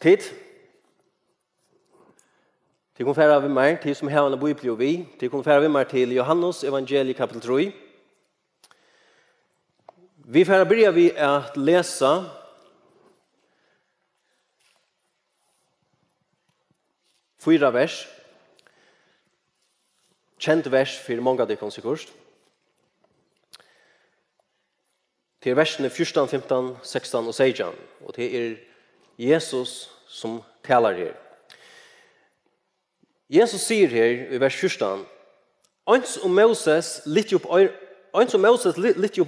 Tid. Til kom færa vi mer til som hevande bibli og vi. Til kom færa vi mer til Johannes evangeliet kapitel 3. Vi færa byrja vi at lesa fyra vers. Kjent vers for mange av de sikkert. Til versene 14, 15, 16 og 16. Og det Jesus som talar her. Jesus sier her i vers 14, «Eins om Moses litt opp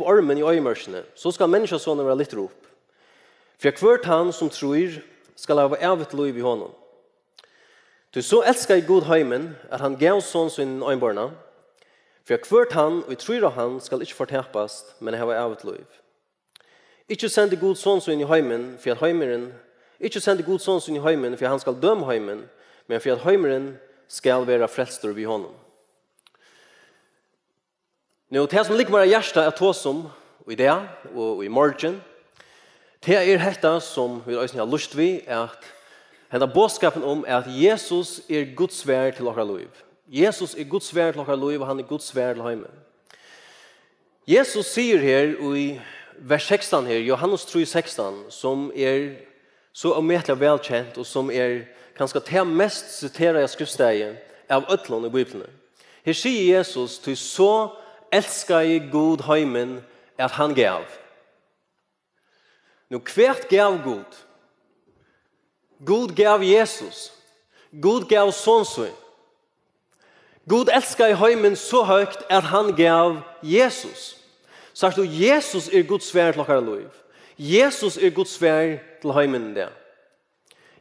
armen i øyemørsene, så skal menneskesånen være litt opp. For hvert han som tror skal ha ævigt liv i honom. Du så elskar i god heimen at han gav sånn sin øynbarna, for hvert han og tror av han skal ikke fortapast, men ha ævigt liv. Ikke sende god sånn sin i heimen, for at heimeren ikke sende god sånn sin i heimen, for han skal døme heimen, men for at heimeren skal være frelstor vid honom. Nå, det som ligger med hjertet er tåsom, og i det, og i morgen, det dette som vi har lyst til, at denne bådskapen om at Jesus Guds svær til dere liv. Jesus Guds svær til dere liv, og han Guds svær til heimen. Jesus sier her i vers 16 her, Johannes 3,16, som så omettelig velkjent, og som kanskje det mest siteret av skriftsteget av øtlån i Bibelen. Her sier Jesus, til så elsker jeg god heimen at han gav. Nå, hvert gav god. God gav Jesus. God gav sånsøy. God elsker i heimen så høyt at han gav Jesus. Sagt du, Jesus Guds svær til dere liv. Jesus Guds svær til heimen der.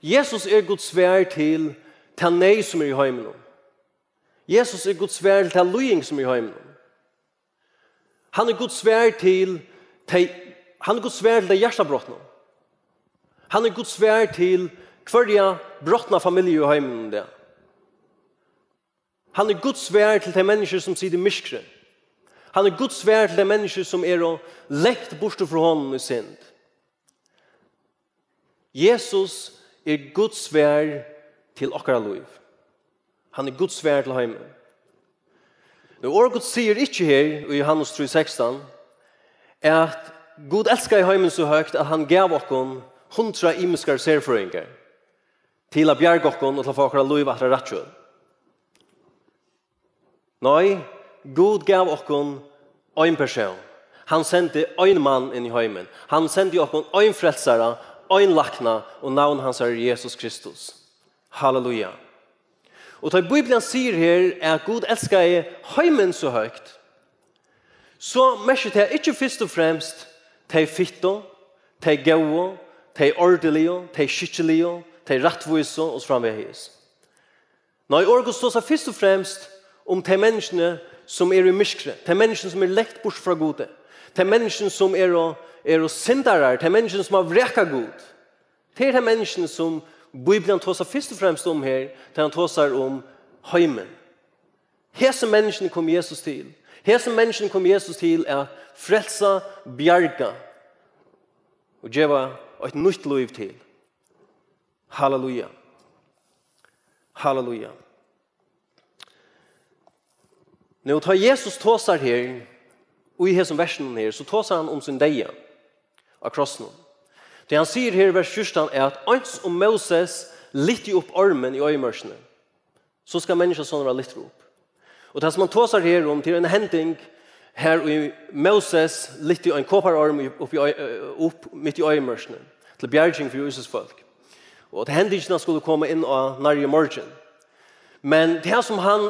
Jesus Guds svær til nei som i heimen. Jesus Guds svær til lying som i heimen. Han Guds svær til Guds svær til hjertebrottene. Han Guds svær til hver brottene familie i heimen der. Han Guds svær til de mennesker som sitter i myskre. Han Guds svær til de mennesker som lekt bort fra hånden i synd. Jesus Guds svær til okkara liv. Han Guds svær til heimen. Nå, Gud sier ikke her i Johannes 3,16 at Gud elsker i heimen så høyt at han gav okkon 100 imiskar serføringer til å bjerge okkon og til å få okkara liv etter rettjød. Nei, Gud gav okkon en person. Han sendte en mann inn i heimen. Han sendte okkon en frelsere, en lakna, og navn hans Jesus Kristus. Halleluja. Og da Bibelen sier her at Gud elsker i heimen så høyt, så merker det ikke først og fremst de fytte, de gode, de ordelige, de skikkelige, de rettvise og så framvegis. Nei, Gud står seg først og fremst om de menneskene som i myskre, de menneskene som lekt bort fra gode, de menneskene som syndere, de menneskene som har vreka god. Det de menneskene som Bibelen tar seg først og fremst om her, da han tar seg om heimen. Hese menneskene kom Jesus til. Hese menneskene kom Jesus til at frelsa, bjerga og gjeva et nytt liv til. Halleluja. Halleluja. Nå tar Jesus tåsar her, og i hesson versen her, så tåsar han om sin deia av krossen. Det han sier her i vers 14 at «Eins om Moses litt opp armen i øyemørsene, så skal mennesker sånn være litt opp». Og det som han tåsar her om til en hending her i Moses litt i en koppararm opp midt i øyemørsene, til bjerging for Jesus folk. Og det hendingene skulle komme inn av nærje morgen. Men det som han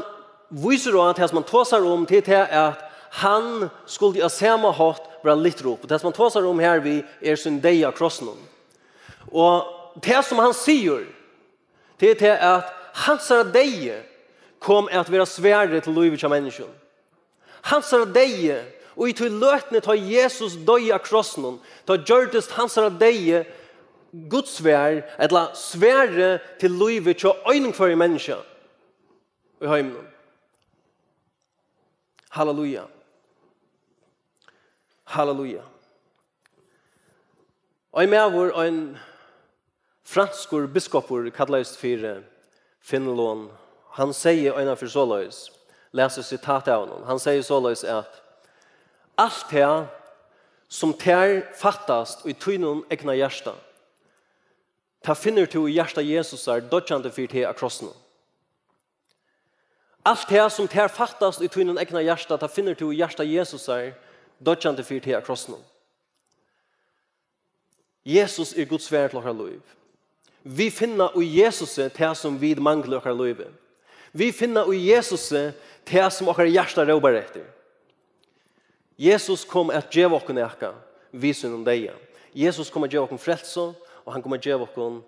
viser og det som han tåsar om til det at han skulle i samme hatt være litt opp. Det som han tåsar om her vi sin deg av krossen. Og det som han sier til det at hans deg kom at være svære til livet av mennesken. Hans deg og i til løtene til Jesus døy av krossen da gjørtes hans deg Guds svær eller svære til livet av øyning for en menneske i heimen. Halleluja. Halleluja. Og med vår en franskur biskopur kallast för Finlån. Han säger ena för sålös. Läser citat av honom. Han säger sålös att allt det som tär fattast i tynon egna hjärsta. Ta finner du i hjärsta Jesus är dödjande för det av krossen. Allt det som tär fattast i tynon egna hjärsta, ta finner du i hjärsta Jesus är dödjande för det av krossen. Jesus är Guds svärd till våra liv. Vi finner i Jesus det som vi manglar våra liv. Vi finner i Jesus det som våra hjärta råbar efter. Jesus kom att ge oss näka visen om dig. Jesus kom att ge oss frälse och han kommer att ge oss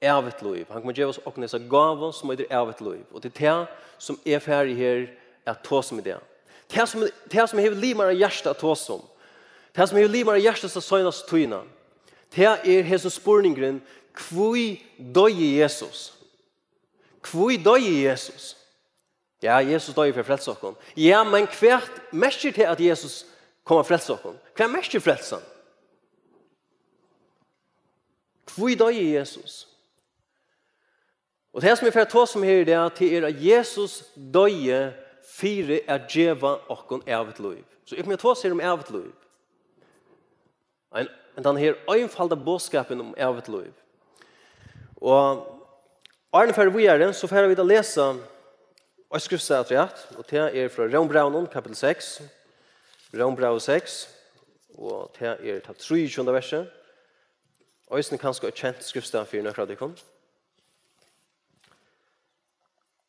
ävigt liv. Han kommer att ge oss dessa gáva som är ävigt liv. Och det är det som är färdig här att ta som det. Det som har limare hjärta att ta som. Det som har limare hjärta att sönas tyna. Det är hela spurningen kvui døye Jesus. Kvui døye Jesus. Ja, Jesus døye for frelse oss. Ja, men hvert mestjer til at Jesus kommer frelse oss? Hva mestjer frelsen? Kvui døye Jesus. Og det som er for å ta som her det er at Jesus døye fire at djeva oss evigt liv. Så jeg kommer til å ta om evigt liv. Men den her øyenfalda bådskapen om evigt liv. Og Arne for vi så får vi da lese og skriftsted og det er fra Rombraunen, kapitel 6. Rombrau 6, og det er 23. verset. Og hvis ni kanskje er kjent skriftsted for nøkere dere.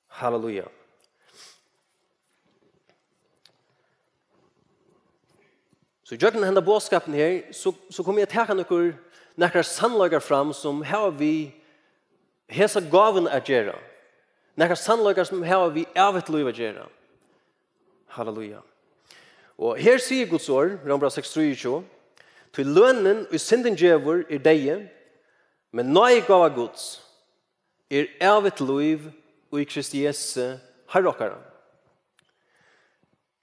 Halleluja. Så i jøkken henne bådskapen her, så kommer jeg til å ta noen sannlager fram som har vi hesa gaven at gjøre. Noen sannlager som har vi evigt liv at gjøre. Halleluja. Og her sier Guds ord, Rombrau 6:23, til lønnen og synden djevor er deg, men nøye gáva Guds er evigt liv og i Kristi Jesu herrokkere.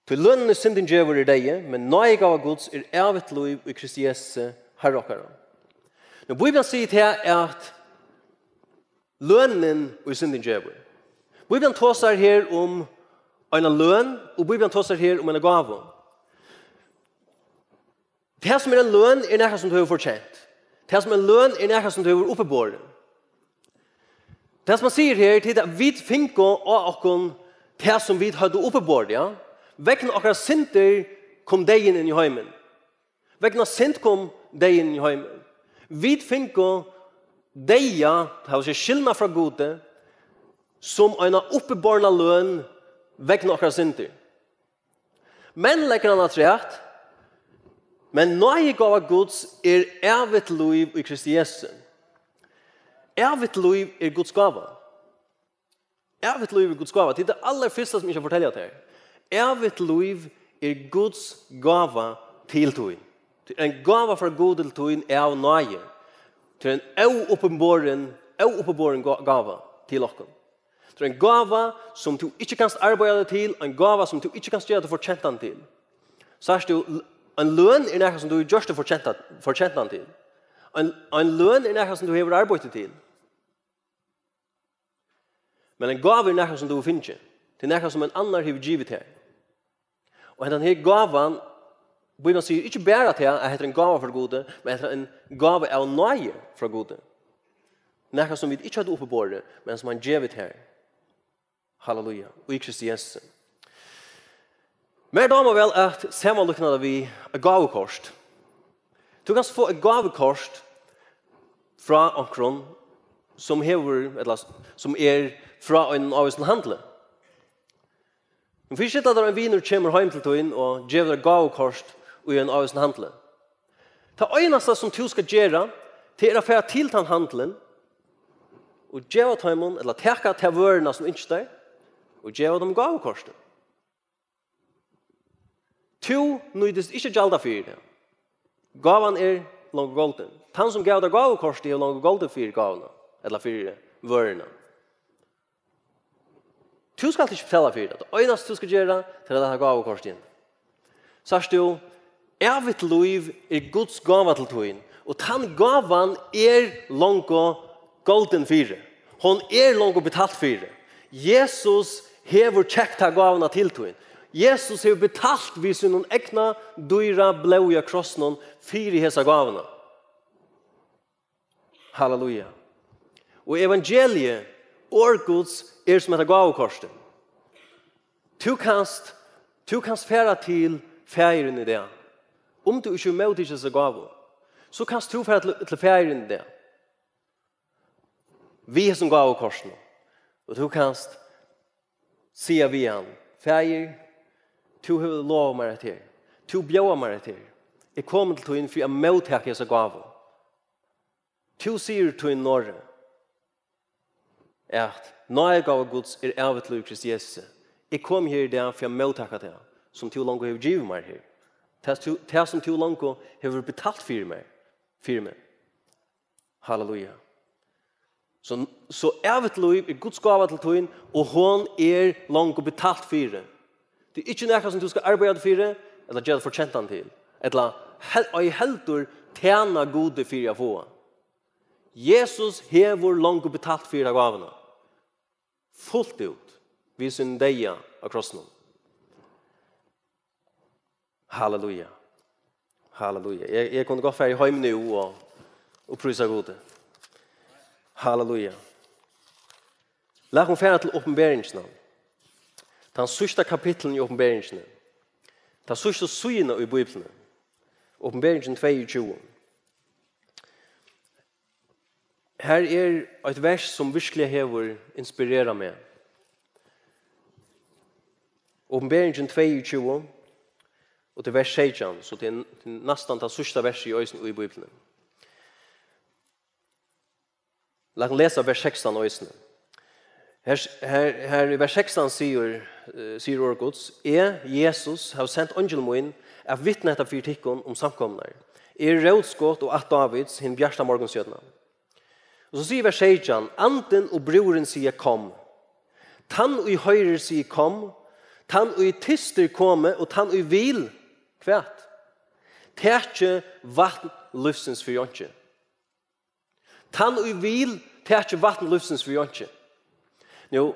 Til lønnen og synden djevor er deg, men nøye gáva Guds er evigt liv og i Kristi Jesu herrokkere. Når Bibelen sier til at lønnen og synden djevor. Bibelen tåsar her om en løn, og Bibelen tåsar her om en gáva. Det som er en løn er noe som du har fortjent. Det som er en løn er noe som du har oppebåret. Det som man sier her til at vi finner av oss det som vi hadde oppebåret, ja. Vekken akkurat sinter kom deg inn i heimen. Vekken av sint kom deg inn i heimen. Vi finner deia, det har seg skillnad fra gode, som en oppebårna løn vekken akkurat sinter. Men lekker han at rett, men nøye gáva Guds er evigt liv i Kristi Jesu. Evigt liv er Guds gáva. Evigt liv er Guds gáva. Det er det aller første som jeg skal fortelle til her. Evigt liv er Guds gáva til tog. Det er en gáva fra Gud til tog av nøye. Det er en åpenbåren gáva til oss. Det er en gáva som du ikke kan arbeide til, en gáva som du ikke kan gjøre det fortjent til. Så er det en løn er noe som du gjør det fortjent til. En løn er noe som du har arbeidet til. Men en gáva er noe som du finner ikke. Det er noe som en annen har givet her. Og denne gávan, Bibelen sier ikke bare til at det er en gáva fra Gode, men det er en gáva av nøye fra Gode. Noe som vi ikke hadde oppebåret, men som han givet her. Halleluja. Og i Kristi Jesu. Men da må vel at sammenlukne vi et gavekost. Du kan få et gavekost fra omkron som er fra en avvisen handel. Men først er det en viner kommer hjem til tog og gjør det gavekost i en avvisen handel. Det eneste som du skal gjøre til å få til den handelen og gjøre dem, eller takke til vørene som ikke er, og gjøre dem gavekorset. Tu nøydes ikke gjelda for det. Gavan er langt golden. Han som gav deg gavekorset er langt golden for gavene, eller for vørene. Du skal ikke fortelle for det. Det eneste du skal gjøre til å ha gavekorset inn. Så er det evigt liv er Guds gava til tog. Og den gavan er langt golden fyre. Hon långt betalt fyre. Jesus hever tjekta gavna til tog. Jesus hever betalt vid sin egna dyra blåja krossnon fyre hesa gavna. Halleluja. Og evangeliet Guds som et gavkorset. Du kanst færa til færen i det. Om du ikke møter ikke så gav, så kanst du færa til færen i det. Vi som gavkorset. Og du kanst sier vi han, fæger, du har lov meg til, du bjør meg til. Jeg kommer til å inn for å møte så gav. Du sier til en norre, at når jeg gav Guds ævigt liv Kristi Jesusi. Jeg kom her i dag for å mottakke det som til langt har givet meg her. Det som til langt har betalt for meg. Halleluja. Så ævigt liv Guds gave til tøyen, og hon langt betalt for det. Det ikke noe som du skal arbeide for det, eller gjøre det fortjent til. Eller jeg heldur tjene gode for å få. Jesus hever langt betalt for det gavene. Fullt ut. Vi sin deia av krossen. Halleluja. Halleluja. Jeg kunne gå ferdig hjem nå og prysa gode. Halleluja. La oss ferdig til åpenberingsene. Den sørste kapitlen i åpenberingsene. Den sørste syene i Bibelen. Åpenberingen 22. Her et vers som virkelig hever inspirerer meg. Åpenberingen 22, og til vers 16, så det nesten det sørste verset i øyne i Bibelen. La oss lese vers 16 i øyne. Her i vers 16 sier Guds, Jesus, har sendt angelen min, vittne etter fyrtikken om samkomne. Rådskott og at Davids, hin bjørsta morgensjødene. Og så sier vers 16, anden og broren sier kom. Tann og i høyre sier kom. Tann og i tyster komme, og tann og i vil kvært. Tætje vatten løfsens for jøntje. Tann og i vil tætje vatten løfsens for jøntje. Nå,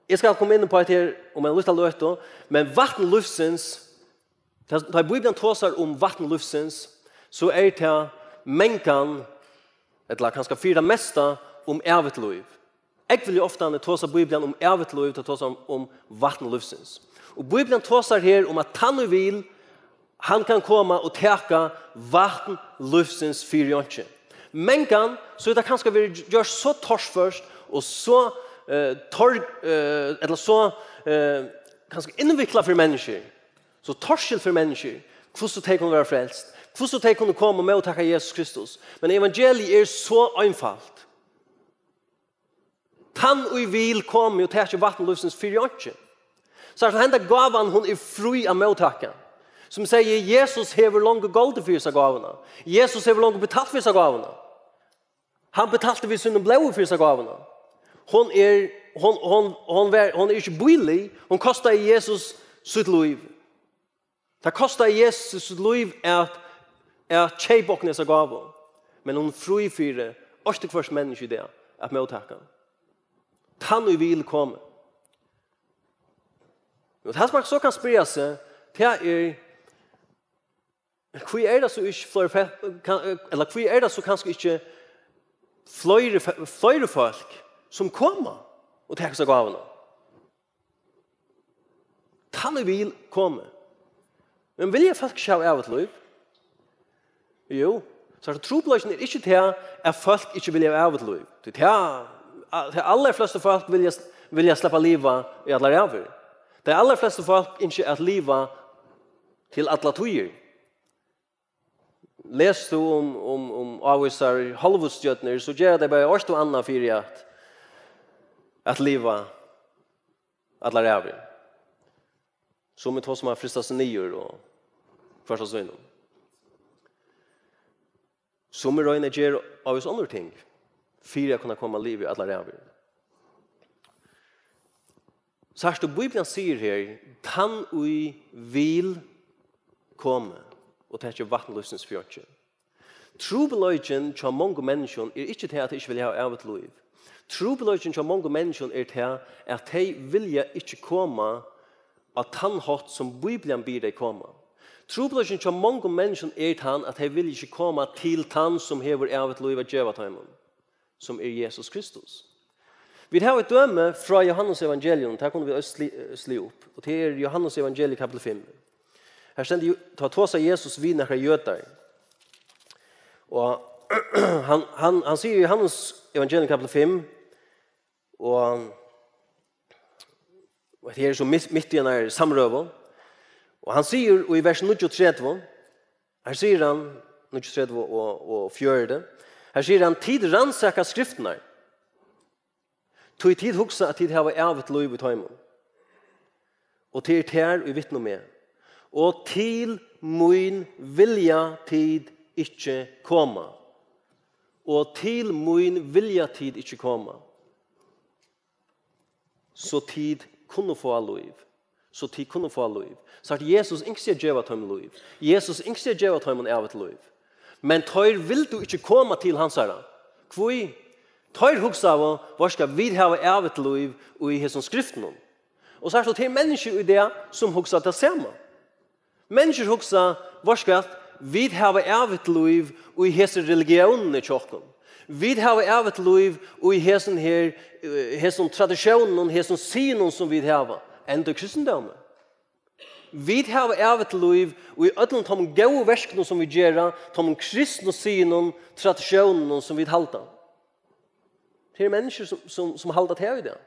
jeg skal komme inn på det her om jeg har lyst til å løte, men vatten løfsens, da Bibelen tåser om vatten løfsens, så det til menkan, eller kanskje fyra mesta om ævigt liv. Jeg vil jo ofte tåse Bibelen om ævigt liv, til å tåse om vatten løfsens. Og Bibelen tåser her om at han og vil, han kan komme og teka vatten løfsens fyrjøntje. Men kan, så det kanskje vi gjør så tors først, og så eller så kanskje innviklet for mennesker, så torskilt for mennesker, hvordan de kunne være frelst, hvordan de kunne komme med og takke Jesus Kristus. Men evangeliet så einfalt. Tann og vil komme og takke vatten løfsens fyrjøntje. Så at henne gavan hun fri av mottakken. Som sier Jesus hever langt gold for disse gavene. Jesus hever langt betalt for disse gavene. Han betalte vi sin blå for disse gavene. Hon ikke billig. Hon kostar Jesus sitt liv. Det kostar Jesus sitt liv at kjøpe åkne disse gavene. Men hon fri for det. Også til hvert menneske det at mottakken. Tann og vil komme. Og det som så kan spre seg, det hva det så ikke flere, eller hva det så kanskje ikke flere folk som kommer og tar seg gavene. Tann og vil komme. Men vil jeg folk sjå av et liv? Jo, så det trobløsene ikke til at folk ikke vil av et liv. Til aller fleste folk vil jeg slippe livet i alle ræver. De aller fleste folk ikke at livet til alle tøyer. Les du om avviser halvutstjøtner, så gjør det bare årst og annet for at livet alle ræver. Som et hos som har fristet seg nyer og først og svinner. Som er røyne gjør av oss andre ting for å kunne komme livet i alle ræver. Så her står Bibelen sier her, tann og vil komme og teke vattenløsens fjørtje. Trobeløyken til mange mennesker ikke til at de ikke vil ha evigt liv. Trobeløyken til mange mennesker til at de vilja ikke komme av tannhått som Bibelen ber de komme. Trobeløyken til mange mennesker til at de vil ikke komme til tann som hever evigt liv av djevatøymen, som Jesus Kristus. Vi har et døme fra Johannes evangelium, det kunne vi sli opp, og det Johannes evangelium kapitel 5. Her stender ta tås av Jesus vid når jøder. Og han sier i Johannes evangelium kapitel 5, og det er så midt i en samrøve, og han sier i vers 39, her sier han, 39 og 4, her sier han, tid rannsaka skriftene, tog tid hugsa at tid hava evigt liv i tøymon, og til ter vi vittno med, og til mun vilja tid ikke koma, og til mun vilja tid ikke koma, så tid kunne få liv. Så tid kunne få liv. Så at Jesus ikke sier djeva tøymen liv. Jesus ikke sier djeva tøymen evigt liv. Men tøyr vil du ikke komme til hans herre. Hvor? Tøyr hugsa av hva skal vi ha evigt liv i hesson skriften. Og så er det til mennesker i det som hugsa det samme. Mennesker hugsa hva skal vi ha evigt liv i hesson religionen i tjokken. Vi har evigt liv og i hesson tradisjonen og hesson synen som vi har enda kristendommen. Vi har evigt liv og i ødelen de gode verskene som vi gjør, de kristne synen, tradisjonen som vi halter. Det er mennesker som halter til i det.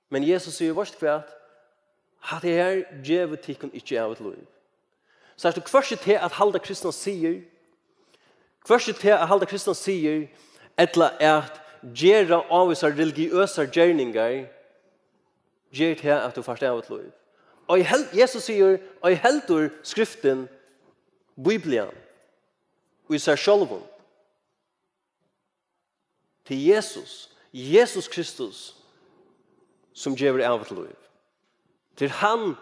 Men Jesus sier vårt kvært, at det er djevetikken ikke evigt liv. Så er det først til at halda kristne sier, først til at halda kristne sier, etla at gjera avvisar religiøsa gjerningar, gjer til at du først evigt liv. Og Jesus sier, og i heldur skriften, Bibelen, og i seg sjølven, til Jesus Kristus, som gjør evigt liv. Til han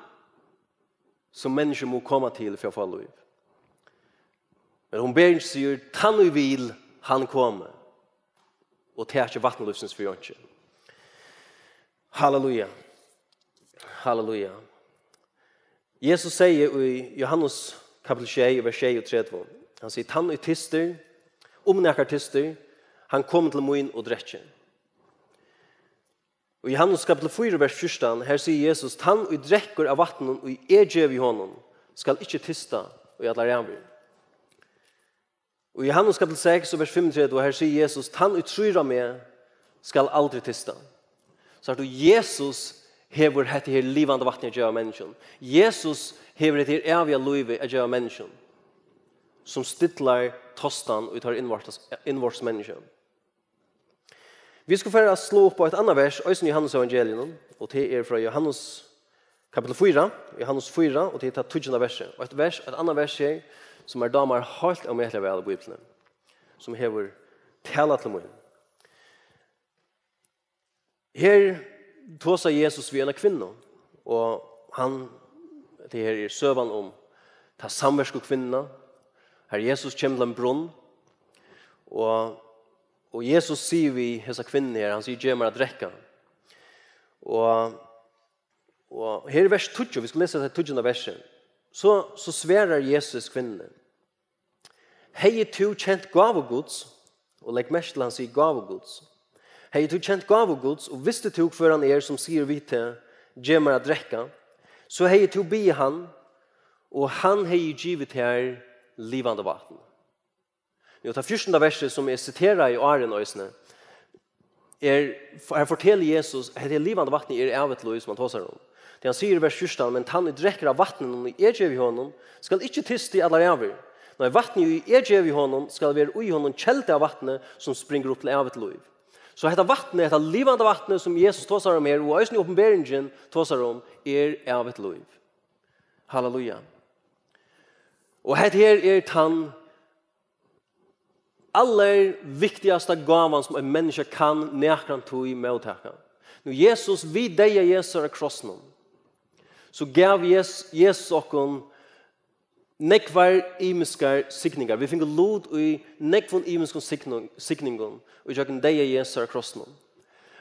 som mennesker må komme til for å få liv. Men hun ber sier, tann og vil han komme, og til ikke vattenløsens for jønske. Halleluja. Halleluja. Jesus sier i Johannes kapitel 6, vers 6 og 30, han sier, tann og tister, omnekker tister, han kom til min og drekker. Og i Johannes kapitel 4, vers 14, her sier Jesus, tann og drekker av vattnet og er djev i hånden, skal ikke tista og alle rævir. Og i Johannes kapitel 6, vers 35, her sier Jesus, tann og tror av meg, skal aldri tista. Så at Jesus hever dette her livande vattnet av mennesken. Jesus hever dette her evige livet av mennesken, som stidlar tostan og tar innvorts mennesken. Vi skal få slå opp på et annet vers, også i Johannes evangelium, og det er fra Johannes kapitel 4, Johannes 4, og det er 12. verset. Og et annet vers her, som damer helt og medelig vel i Bibelen, som hever tala til meg. Her tåsa Jesus ved en kvinne, og det her er søvan om ta samversk kvinna. Her Jesus kommer til en brunn, og Jesus sier vi hessa kvinnen her, han sier gjør meg å drekke. Og her i vers 20, vi skal lese det 20. verset, så sverar Jesus kvinnen. Hei tu kjent gavegods, og legg mest til han sier gavegods. Hei tu kjent gavegods, og visste tu for han som sier vi til gjør meg å drekke, så hei tu bi han, og han hei givet her livande vatten. Og det 14. verset som citerar i åren øysene, her forteller Jesus at det livande vattnet evigt liv som han tåsar om. Det han sier i vers 14, men han drekker av vattnet når i gjev i honom, skal ikke tiste i alle ræver. Når vattnet i gjev i honom, skal være i honom kjelte av vattnet som springer opp til evigt liv. Så dette vattnet, dette livande vattnet som Jesus tåsar om her, og øysene i åpenberingen tåsar om, evigt liv. Halleluja. Og dette her tann aller viktigaste gavan som en människa kan nekran tog i mottaka. Nu Jesus vid dig Jesus av krossen, så gav Jesus okon nekvar imiskar signingar. Vi finner lod i nekvun imiskar signingun og jeg kan deia Jesus krossnum.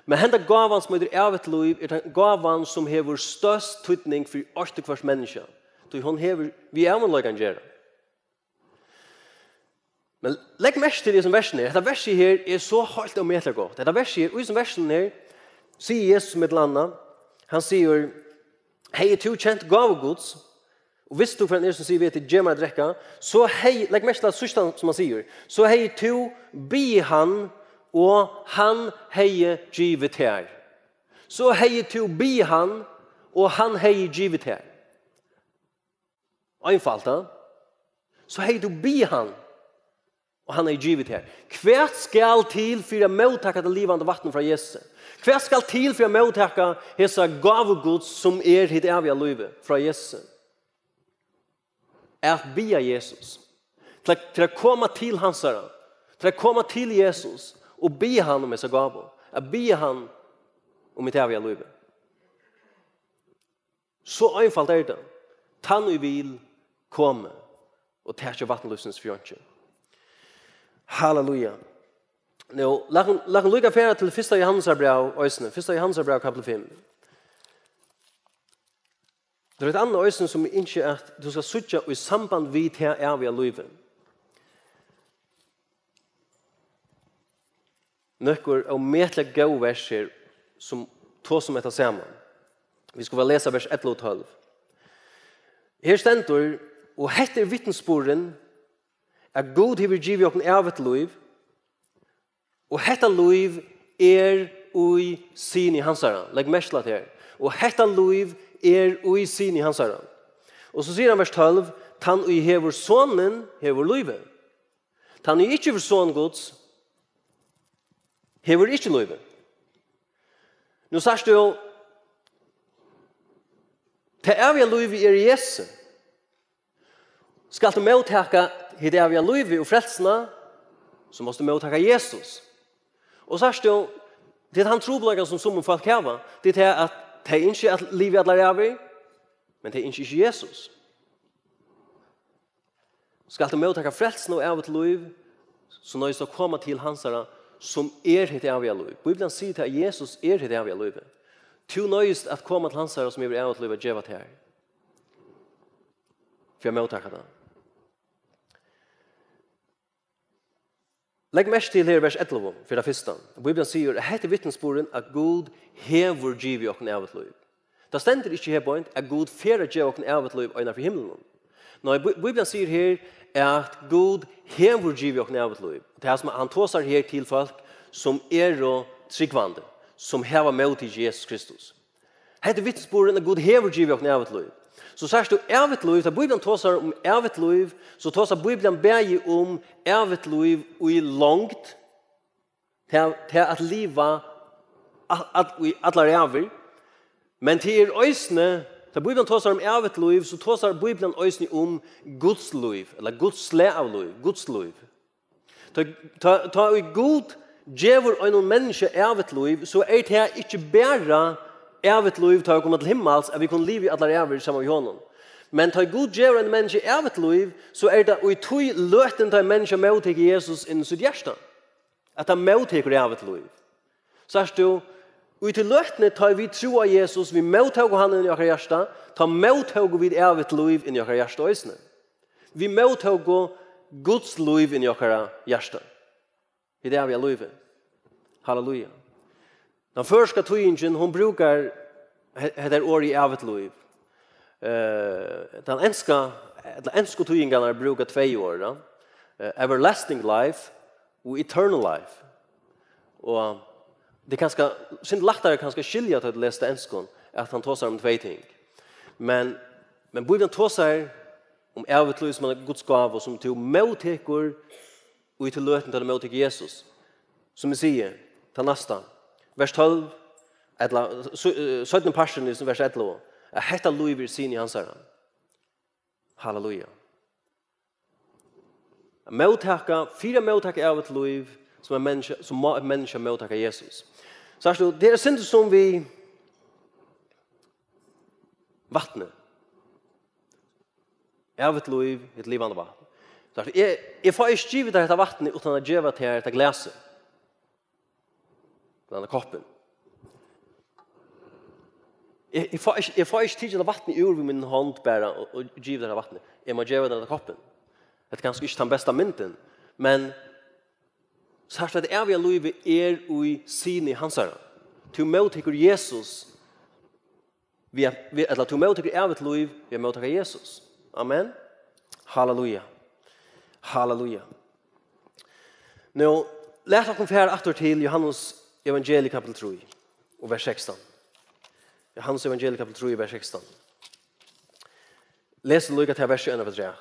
Men henda gavan som heter Ævigt liv den gavan som hever størst tydning for åtte hvers menneske. Hon hever, vi er man gjøre. Men legg mest til det som versen her. Dette verset her er så holdt og metelig godt. Dette verset her, og i som versen her, sier Jesus med et eller annet, han sier, hei, to kjent gav Guds, og hvis du for en som sier vi til gjemmer drekka, så hei, legg mest til det sørste som han sier, så hei to bi han, og han hei givet her. Så hei to bi han, og han hei givet her. Einfalt, da. Så hei to bi han, og han er givet her. Hva skal til for å mottakke det livende vatten fra Jesus? Hva skal til for å mottakke hese gavegods som hitt evige livet fra Jesus? At bia Jesus. Til å komme til hans herre. Til å komme til Jesus og be han om hese gaver. At be han om hitt evige livet. Så einfalt er det. Tann og vil komme og tæsje vattenløsens fjønske. Halleluja. Nå, lagt lukka fjerde til 1. Johannesbrev, 1. Johannesbrev kapitel 5. Det er et annet øyne som ikke at du skal suttje i samband vid til evige livet. Nøkker og metelig gode verser som to som etter sammen. Vi skal vel lese vers 11 og 12. Her stendur, og heter vittnesboren at Gud hever givet okken evigt liv, og hetta liv er ui sin i hansara. Legg merslat her. Og hetta liv er ui sin i hansara. Og så sier han vers 12, tan ui hever sonen hever livet. Tan ui ikkje hever son Guds, hever ikkje livet. Nå sier du jo, til evige livet er Jesus. Skal du mottaka hitt evige livet og frelsene, så måste du mottaka Jesus. Og så er det jo, det er han trobelagen som folk hava, det er at det er ikke at livet er evig, men det er ikke Jesus. Skal du mottaka frelsene og evigt liv, så nøys du komme til hans herre, som hitt evige liv. Bibelen sier til at Jesus hitt evige liv. Tu nøys at komme til hans herre, som evigt liv, og gjeva til her. For jeg mottaka det. Legg mest til her vers 11, for det første. Bibelen sier, hette vittnesboren at Gud hever givet okken evigt liv. Det stender ikke her på en, at Gud fjerder givet okken evigt liv innenfor himmelen. Når Bibelen sier her, at Gud hever givet okken evigt liv. Det er som han tåsar her til folk som og tryggvande, som hever med til Jesus Kristus. Hette vittnesboren at Gud hever givet okken evigt liv. Så sier du evigt liv, da Bibelen tåsar om evigt liv, så tåsar Bibelen bægi om evigt liv i langt, til at liva atlar evig. Men til øysene, da Bibelen tåsar om evigt liv, så tåsar Bibelen øysene om Guds liv, eller Guds slæ av liv, Guds liv. Ta i Gud djevor en menneske evigt liv, så er det ikke bare evigt liv til å komme til himmels, at vi kan leve i alle evig sammen med honom. Men til Gud gjør en menneske evigt liv, så er det og tog løten til en menneske møttekker Jesus innen sitt hjerte. At han møttekker evigt liv. Så er det jo, og til løtene tar vi tro av Jesus, vi møttekker han innen vårt hjerte, tar møttekker vi evigt liv innen vårt hjerte også. Vi møttekker Guds liv innen vårt hjerte. I det evige livet. Halleluja. Den første tøyingen, hun bruker det året i evigt liv. Den enske tøyingen bruker 2 år. Everlasting life og eternal life. Og det er ganske, sin lettere kanskje skilja til å lese det enskene, at han tåsar om 2 ting. Men Bibelen tåsar om evigt liv som er Guds gav, og som til møttekker, og til løten til å møttekke Jesus. Som vi sier, til neste. Vers 12, 17 parsen i vers 11, er hetta liv sin i hans herre. Halleluja. Møttekka, 4 møttekka av et liv, som må et menneske møttekka Jesus. Så det er synd som vi vattnet. Ævigt liv, et livande vatten. Så jeg får ikke givet dette vattnet utan å gjøre til dette glaset. Denne koppen. Jeg får ikke tid til å vattne ur ved min hånd bare og give dette vattnet. Jeg må gjøre denne koppen. Det er kanskje ikke den beste mynden, men særlig at evige livet i sin i hans herre. Til møtekker Jesus, eller til møtekker evigt liv, vi møtekker Jesus. Amen. Halleluja. Halleluja. Nå, let oss konfere atter til Johannes evangeliet kapitel 3, og vers 16. Johannes evangeliet kapitel 3, vers 16. Les det lykket til vers 21 og 3.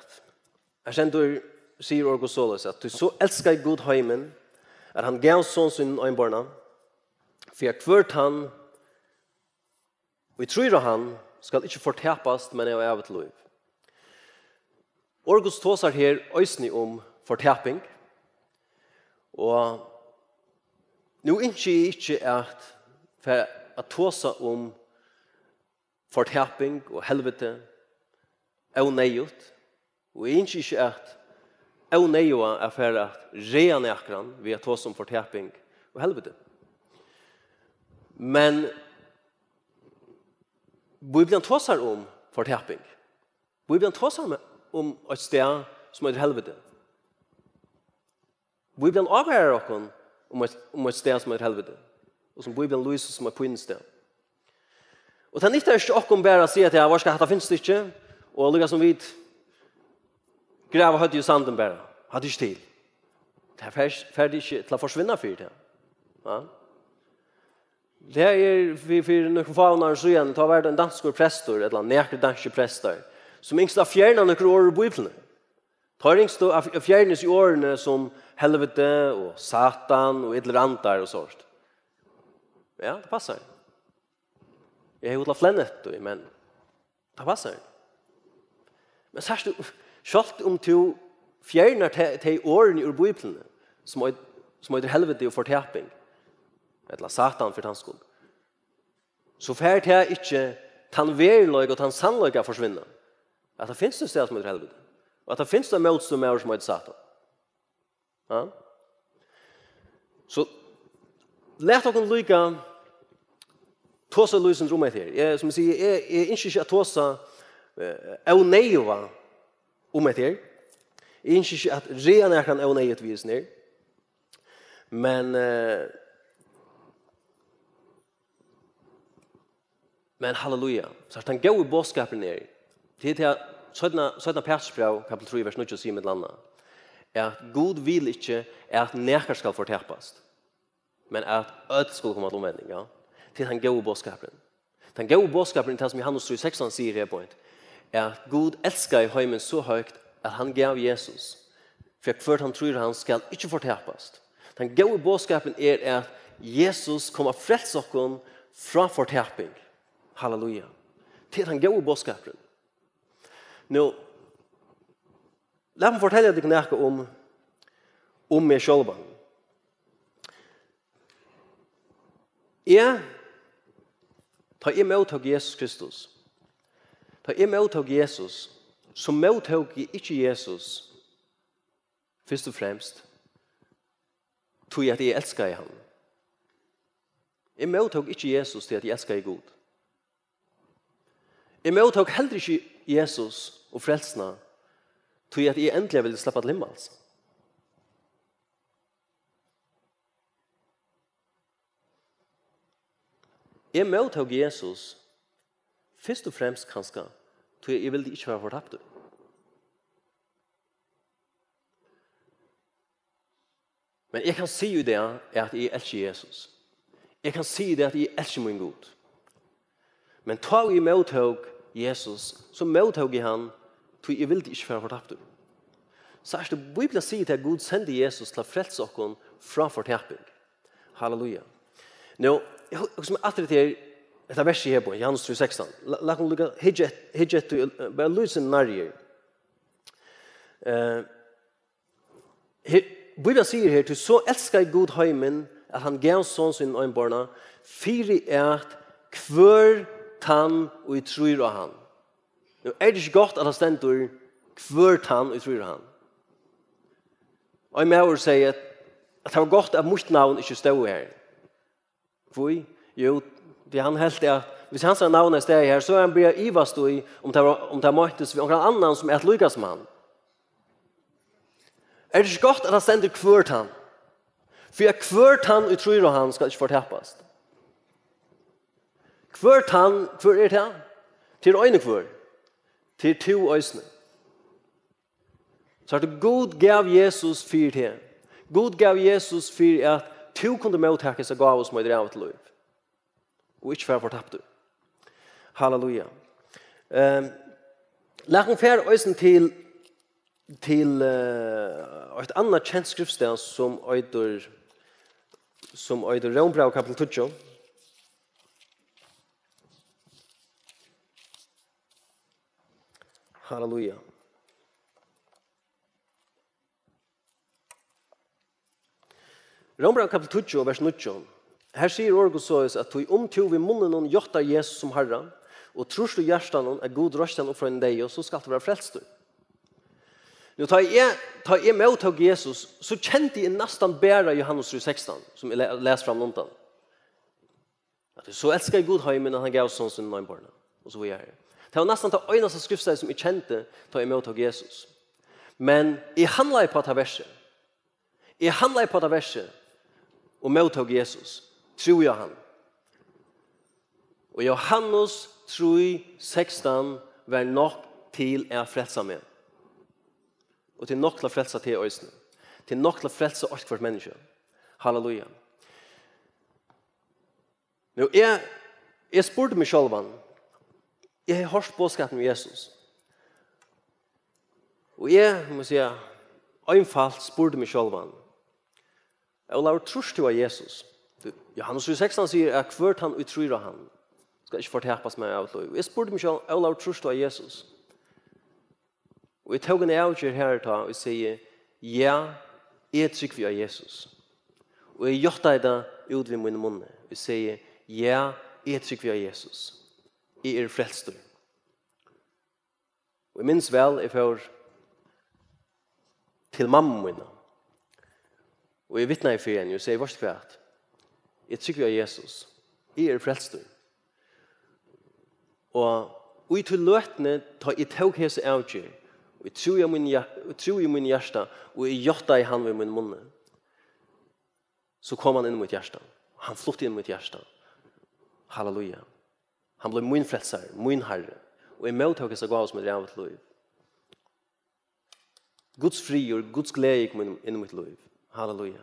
Jeg kjenner sier Orgos Solos at du så elsker God heimen, at han gav sånn sin øynbarna, for jeg kvørt han, og jeg tror han skal ikke fortapast, men jeg har evet liv. Orgos tåsar her øysni om fortaping, og nå ikke jeg ikke at tåsa om fortaping og helvete, og nejut, og jeg ikke at og nejua er for at rea nekran vi har tås om fortaping og helvete. Men Bibelen tåsar om fortaping. Bibelen tåsar om et sted som er helvete. Bibelen avhører oss om et sted som er helvete. Og som Bibelen lyser som et poinnsted. Og det nytter ikke oss bare å si at hva skal dette finnes det ikke, og lukka som vi grava høyt i sanden bare. Hadde ikke til. Det er ferdig ikke til å forsvinne for det. Ja? Det er for noen faunar så igjen, det har vært en dansk prester, eller nekre danske prester, som yngst av fjerne noen år i Bibelen. Det har yngst av fjernes i årene som helvete og satan og idlerantar og sånt. Ja, det passer. Jeg har utla flennet, men det passer. Men særlig, selv om du fjerner til årene i Bibelen, som er helvete og fortaping, eller satan for hans skuld, så fer det ikke tan verløg og tan sannløg å forsvinne. At det finnes et sted som er helvete. Og at det finnes et motstående som er satan. Ja? Så let dere lykke tåsa lysens rom her. Som jeg sier, jeg ønsker ikke at tåsa av neiva om her. Jeg ønsker ikke at rean kan av neiet visen her. Men halleluja. Så at han går i bådskapen her. Det er til 17. Petersbrev, kapitel 3, vers 9, sier med landa. Er at Gud vil ikke at nekar skal fortapast. Men at ødt skal komme til omvending. Ja? Til han går i bådskapen. Den går i bådskapen til som Johannes 3,16 sier her på en. Er at Gud elsker i heimen så høyt at han gav Jesus. For før han tror han skal ikke fortapast. Den går i bådskapen er at Jesus kommer frelse oss fra fortaping. Halleluja. Til han går i bådskapen. Nå, la meg fortelle deg noe om meg selv. Da jeg mottog Jesus Kristus, så mottog jeg ikke Jesus først og fremst til at jeg elsker ham. Jeg mottog ikke Jesus til at jeg elsker Gud. Jeg mottog heller ikke Jesus og frelsene til at jeg endelig ville slippe til himmel. Jeg mottog Jesus først og fremst kanskje til at jeg ville ikke være fortapt. Men jeg kan si jo det at jeg elsker Jesus. Jeg kan si det at jeg elsker min Gud. Men da jeg mottog Jesus, så mottog jeg han til jeg ville ikke være fortapt. Så er det Bibelen sier til at Gud sendte Jesus til å frelse oss fra fortaping. Halleluja. Nå, jeg husker meg alltid til et vers her på, Johannes 3,16. La oss lukke hidget til, bare lysen nærmere. Bibelen sier her, til så elsker Gud heimen, at han gav sånn sin øynbarna, for at hver tann og i tror av han. Nå er det ikke godt at han stender kvørt han og tror han. Og jeg må si at det var godt at mitt navn ikke stod her. Hvor? Jo, det han helt at hvis hans navn er steg her, så er han blir ivast om det måttes vi omkring annan som er et lykke som han. Er det ikke godt at han stender kvørt han? For jeg kvørt han og tror han skal ikke fortappes. Kvørt han, kvør er det han? Til øyne kvør. Til to øysene. Så er det god gav Jesus for det. God gav Jesus for at to kunne mottakke seg gav som er drevet til liv. Og ikke for fortapt. Halleluja. Lær meg fære øysen til et annet kjent skriftsted som øyder Rombrau kapitel 20. Halleluja. Rombrau kapitel 20, vers 19. Her sier Orgosøys at du omtog vi munnen og gjørta Jesus som Herre, og trus du hjertan er god røsten opp fra en deg, og så skal du være frelst du. Nå tar jeg mottog Jesus, så kjente jeg nesten bare Johannes 16, som jeg leser fram noen. At så elsker jeg god heimen, han gav sånn sin nøgnbarna, og så var jeg her. Det var nesten det øyneste skriftstedet som jeg kjente da jeg mottog Jesus. Men jeg handlet på det verset. Jeg handlet på det verset, og mottog Jesus. Tror jeg han. Og Johannes 3:16 var nok til å frelse meg. Og til nok til å frelse til øysene. Til nok til å frelse alt hvert menneske. Halleluja. Nå, jeg spurte meg selv, jeg har hørt påskatten med Jesus. Og jeg, må si, einfalt spurte meg selv, Ólavur, trus du av Jesus? Johannes 3:16 sier at hvert han utrur han skal ikke fortappes meg av lov. Jeg spurte meg selv, Ólavur, trus du av Jesus? Og jeg tog en avgjør her og jeg sier, ja, jeg trykker av Jesus. Og jeg gjør det ut ved min munn. Jeg sier, ja, jeg trykker av Jesus. Jeg frelst. Og jeg minns vel, jeg får til mamma min. Og jeg vittner i ferien, og sier, vårt kvart, jeg trykker av Jesus. Jeg frelst. Og i til løtene, jeg tog hese avgjør, og jeg tror i min hjerte, og jeg gjør i han ved min munn. Så kom han inn i mitt hjerte. Han flott inn i mitt hjerte. Halleluja. Han ble min frelser, min herre. Og jeg mottog hese gav som er drevet liv. Guds fri og Guds glede kom inn i mitt liv. Halleluja.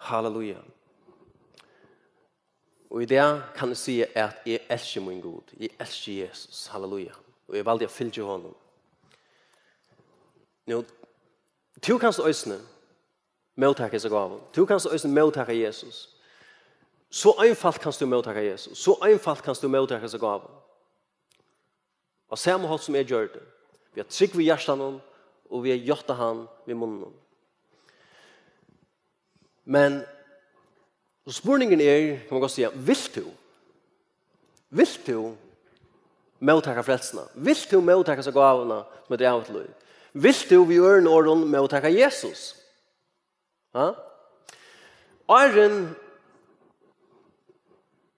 Halleluja. Og i det kan jeg si at jeg elsker min Gud. Jeg elsker Jesus. Halleluja. Og jeg valgte å fylle honom. Nå, du kan stå øsne mottakke seg gaven. Du kan stå øsne mottakke Jesus. Så einfalt kan du mottakke Jesus. Så einfalt kan du mottakke seg gaven. Og samme hånd som jeg gjør det. Vi har trygg ved hjertet og vi har gjort han ved munnen. Men spørningen kan man godt si, vil du mottakke frelsene? Vil du mottakke seg gavene som er drevet liv? Vil du vi gjøre en orden mottakke Jesus? Æren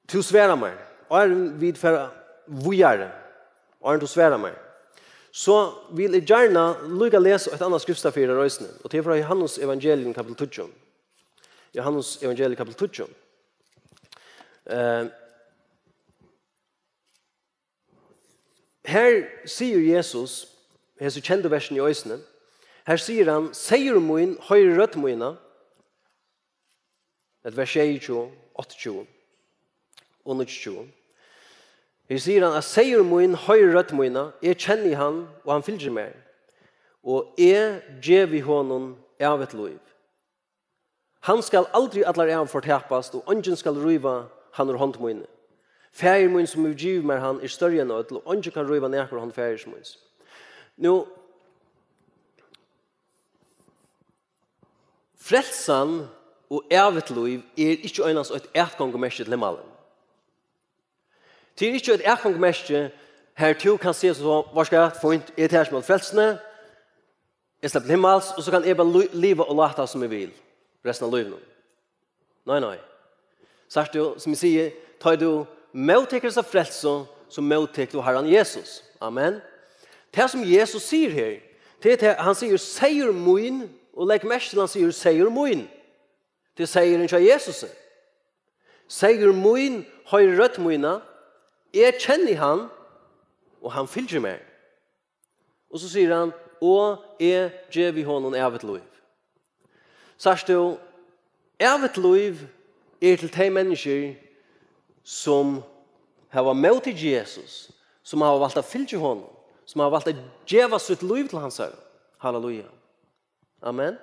til å svære meg. Æren vid for vujere. Æren til å svære meg. Så vil jeg gjerne lykke lese et annet skriftsted for røysene. Og til fra Johannes evangelium kapitel 20. Johannes evangelium kapitel 20. Her sier Jesus, her så kjente versen i øysene, her sier han, seier min, høyre rødt mine, et vers 20, 28 og 20. Her sier han, seier min, høyre rødt mine, jeg kjenner han, og han fylger meg, og jeg gjev i honom av et liv. Han skal aldri atler av fortapast, og ungen skal ryva han ur hånd mine. Fæger min som utgiver meg han er større enn ødel, og ungen kan ryva nekker han fæger min. Nå, frelsan og evet liv er ikke øynast et etgangmerke til himmelen. Det er ikke et etgangmerke Her to kan se så, var skal jeg få inn et her som er frelsene, jeg slipper himmels, og så kan jeg bare leve og late som jeg vil, resten av livet. Nei. Sagt du, som jeg sier, tar du mottekker seg frelse, så mottekker du Herren Jesus. Amen. Det som Jesus sier her, det er han sier seier min, og legg mest til han sier seier min. Det sier ikke Jesus. Seier min, har rødt mina, jeg kjenner han, og han fylger meg. Og så sier han, og jeg gjør vi honom ævigt liv. Sagt du, ævigt liv til de mennesker som har møtt til Jesus, som har valgt å fylge honom, som har valgt å gjøre sitt liv til hans herre. Halleluja. Amen.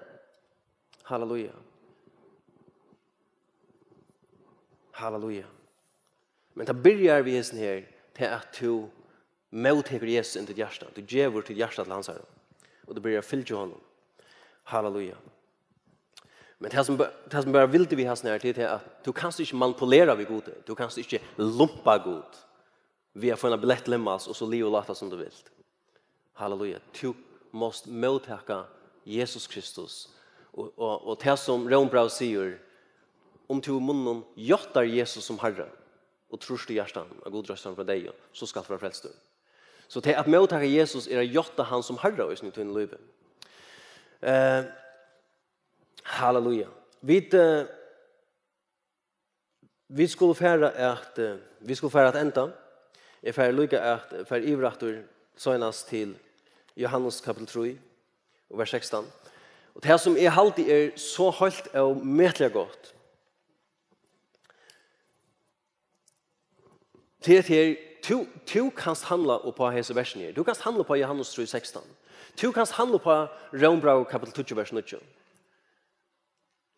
Halleluja. Halleluja. Men det begynner vi hesten her til at du motteker Jesus inn til hjertet. Du gjør til hjertet til hans herre. Og du begynner å fylge honom. Halleluja. Men det som bare vil vi hesten her til at du kan ikke manipulere ved gode. Du kan ikke lumpa god. Vi har funnet billett lemmas og så liv og lata som du vil. Halleluja. Du måste mottaka Jesus Kristus. Og det som Rombrau sier, om du i munnen gjottar Jesus som Herre, og trus til hjertan av god røstan fra deg, så skal du være frelst. Så til at mottaka Jesus å gjotta han som Herre i sin tunne livet. Halleluja. Vi skulle fære at enda. Jeg fære lykke at fære ivraktor søgnas til Johannes kapitel 3, vers 16. Og det som alltid så høyt og metelig godt, det du kan handla på hese versen her. Du kan handla på Johannes 3, 16. Du kan handla på Rombrau kapitel 20, vers 9.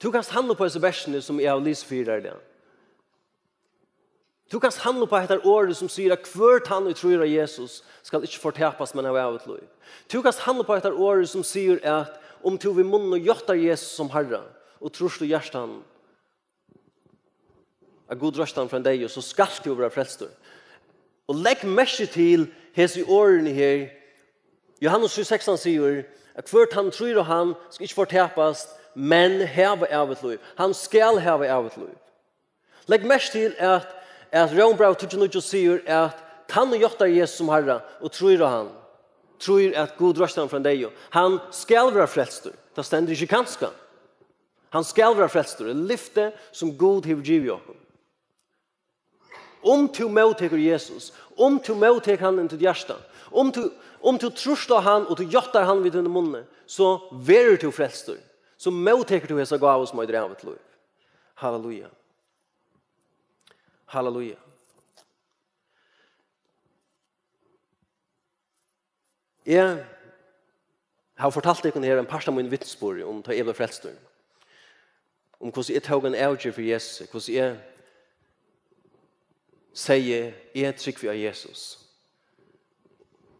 Du kan handla på hese versen som jeg har lyst for der. Du kan handla på dette året som sier at hvert han tror av Jesus skal ikke fortapes, men av et liv. Du kan handla på dette året som sier at om du vil munnen og gjøtter Jesus som Herre, og tror du hjertan av god røstan fra deg, så skal du være frelst. Og legg mest til hese årene her. Johannes 16 sier at hvert han tror av han skal ikke fortapes, men heve av et liv. Han skal heve av et liv. Legg mest til at Rombrau 29 sier at han gjøtter Jesus som Herre, og tror av han. Tror at god røstan fra deg. Han skal være frelst. Det stender ikke kanskje. Han skal være frelst. Det lyfte som god har givet oss. Om du motteker Jesus, om du motteker han inn til hjertet, om du tror han og du gjøtter han vid denne munnen, så verer du frelst. Så motteker du hese gáva som har drevet liv. Halleluja. Halleluja. Jeg har fortalt deg her en par av mine vittnesbord om ta evig frelster. Om hvordan jeg tog en avgjør for Jesus. Hvordan jeg sier jeg trykker av Jesus.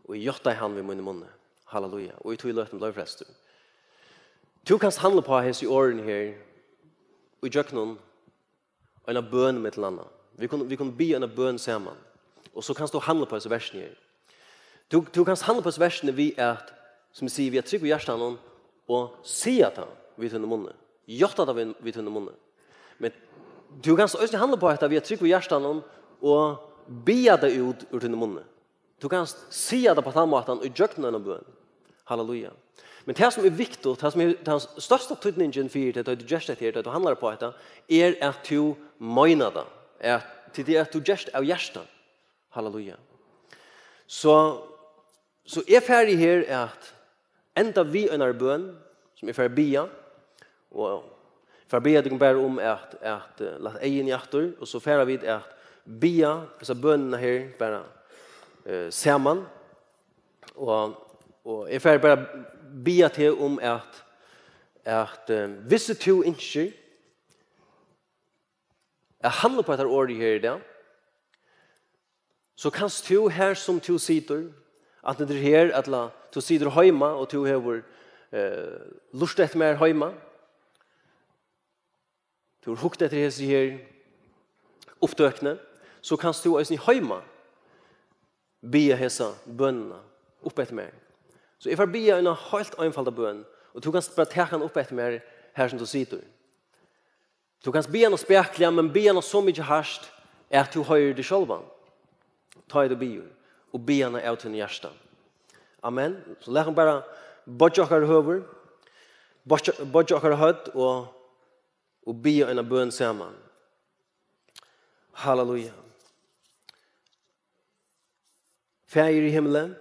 Og jeg gjør han ved mine munne. Halleluja. Og jeg tog i løten ble frelster. Du kan handle på hans i årene her. Og jeg gjør noen en av bønene med til annet. Vi kunne be en av bønene sammen. Og så kan du handle på hans versene her. Du kan handle på hans versene vi at, som jeg sier, vi er trygg ved hjertet og si at han vid henne munne. Gjort at han vid henne munne. Men du kan også handle på at vi er trygg ved hjertet og be det ut ur henne munne. Du kan si det på samme måte og gjøre noen bøn. Halleluja. Men det som er viktig, det som er den største tydningen for det, du gjør det her, det du handler på det, at du mener det. Til det at du gjør det av hjertet. Halleluja. Så er ferdig her at enda vi en bøn, som er ferdig bia, og ferdig bia det kan bare om at la egen hjerter, og så ferdig vi at bia, disse bønene her, bare sammen, og jeg ferdig bare bia til om at hvis du ikke handler på dette ordet her i dag, så kan du her som du sitter, at det er her, at du sitter hjemme, og du har lyst etter mer hjemme. Du har hukt etter her opptøkene, så kan du også hjemme be hesa bønna upp etter meg. Så jeg får be en helt einfalda bønn, og du kan bare ta den upp etter meg her som du sitter. Du kan be noe spekliga, men be noe så mye harst at du hører det själva. Ta det be og be henne av til hjärsta. Amen. Så lær han bare bodja okkar høver, bodja okkar hødd og be en bønn sammen. Halleluja. Fægir i himmelen.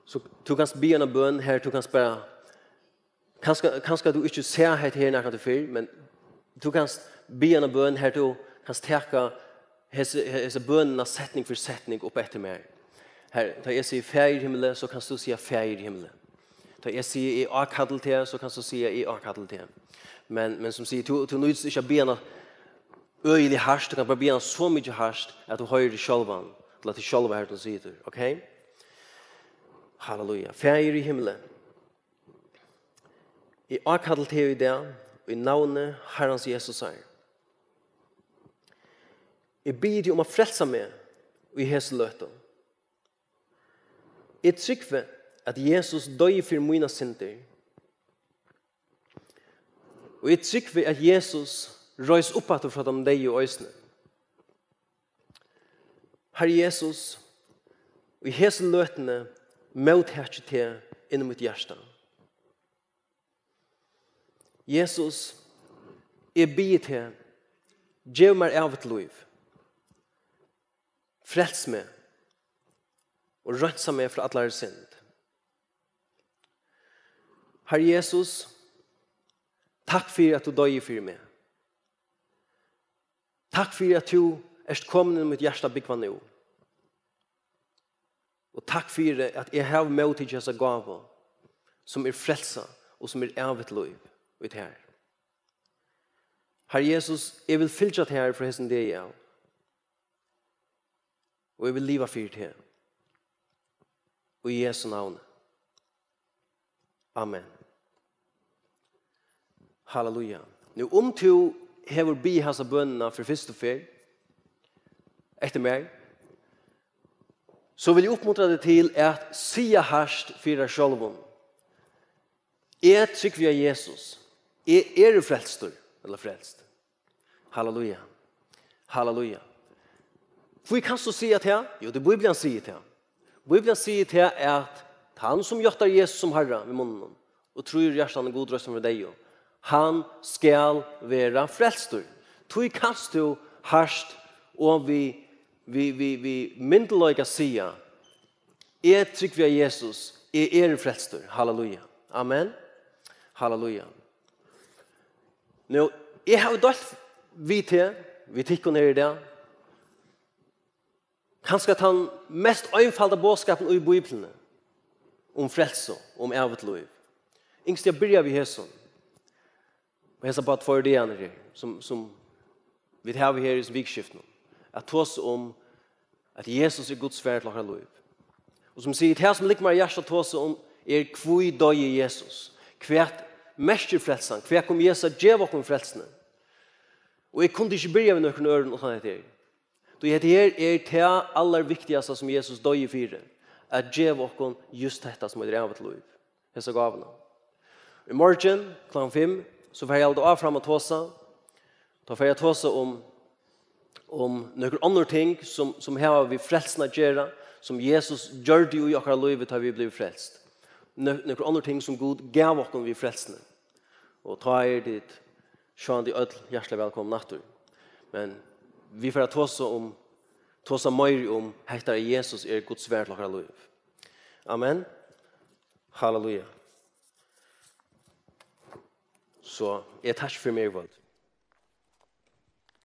Så du kan be en bønn her, du kan bare kanskje du ikke ser her nærkant til fyr, men du kan be en bønn her, du kan steka hese bønnene setning for setning opp etter meg. Her, da jeg sier fægir i himmelen, så kan du si fægir i himmelen. Da jeg sier i akkadel til, så kan du si i akkadel til. Men som sier, du nøys ikke be en øyelig harst, du kan bare be en så mye harst at du hører det sjølvan, til at det sjølva her du sier, ok? Halleluja. Fægir i himmelen. I akkadel til i det, og i navnet Herrens Jesus er. Jeg bid om å frelsa meg i hese løten. Jeg trykker at Jesus døy for mine synder. Og jeg trykker at Jesus røys opp at fra de deg og øsne. Herre Jesus, og i hese løtene møt her til innom mitt hjerte. Jesus, jeg bid til, gjev meg av et liv. Frels meg og rensa meg fra alle synd. Herre Jesus, takk for at du døy for meg. Takk for at du kommet inn i mitt hjerte byggva nå. Og takk for at jeg har med til disse gáva som frelsa og som evigt liv ut her. Herre Jesus, jeg vil fylle til her for hesten det jeg er. Og jeg vil leva for det her. Og i Jesu navn. Amen. Halleluja. Nå om du hever bi hans bønnene for første fer, etter meg, så vil jeg oppmuntre deg til at sia harst for deg selv. Jeg trykker via Jesus. Jeg frelst, eller frelst. Halleluja. Halleluja. Hvor kan du si at her? Jo, det Bibelen sier til. Bibelen sier til at han som gjør Jesus som Herre ved munnen, og tror hjertan er god røst for deg, han skal være frelstur. Tog kan du harst og vi myndeløyga sier, jeg trykker via Jesus, jeg frelstur. Halleluja. Amen. Halleluja. Nå, jeg har dølt vi tikkene her i dag, kanskje at han mest einfalda bådskapen i Bibelen om frelse, om evigt liv. Yngst jeg byrja vi hesson. Og hesa på 2 dager her, som vi har her i vikskiften. At tås om at Jesus Guds svær til akkurat liv. Og som sier, det som ligger meg i hjertet tås om kvui døy i Jesus. Hvert mester frelsen, hvert kom Jesus djev okkom frelsene. Og jeg kunne ikke byrja ved noen øren og sånn etter. Det her det aller viktigaste som Jesus døy i fire, at djev okkom just dette som evigt liv. Hesa gavene. I morgen, kl. 5, så får jeg alltid av fram og tåsa. Da får jeg tåsa om noen andre ting som har vi frelsene gjøre, som Jesus gjør det jo i akkurat livet har vi blivit frelst. Noen andre ting som Gud gav okkom vi frelsene. Og ta dit, sjåan de ødel, hjertelig velkommen natur. Men vi får tåsa mer om hektar Jesus Guds svær til akkurat liv. Amen. Halleluja. Så jeg tar ikke for meg i vold.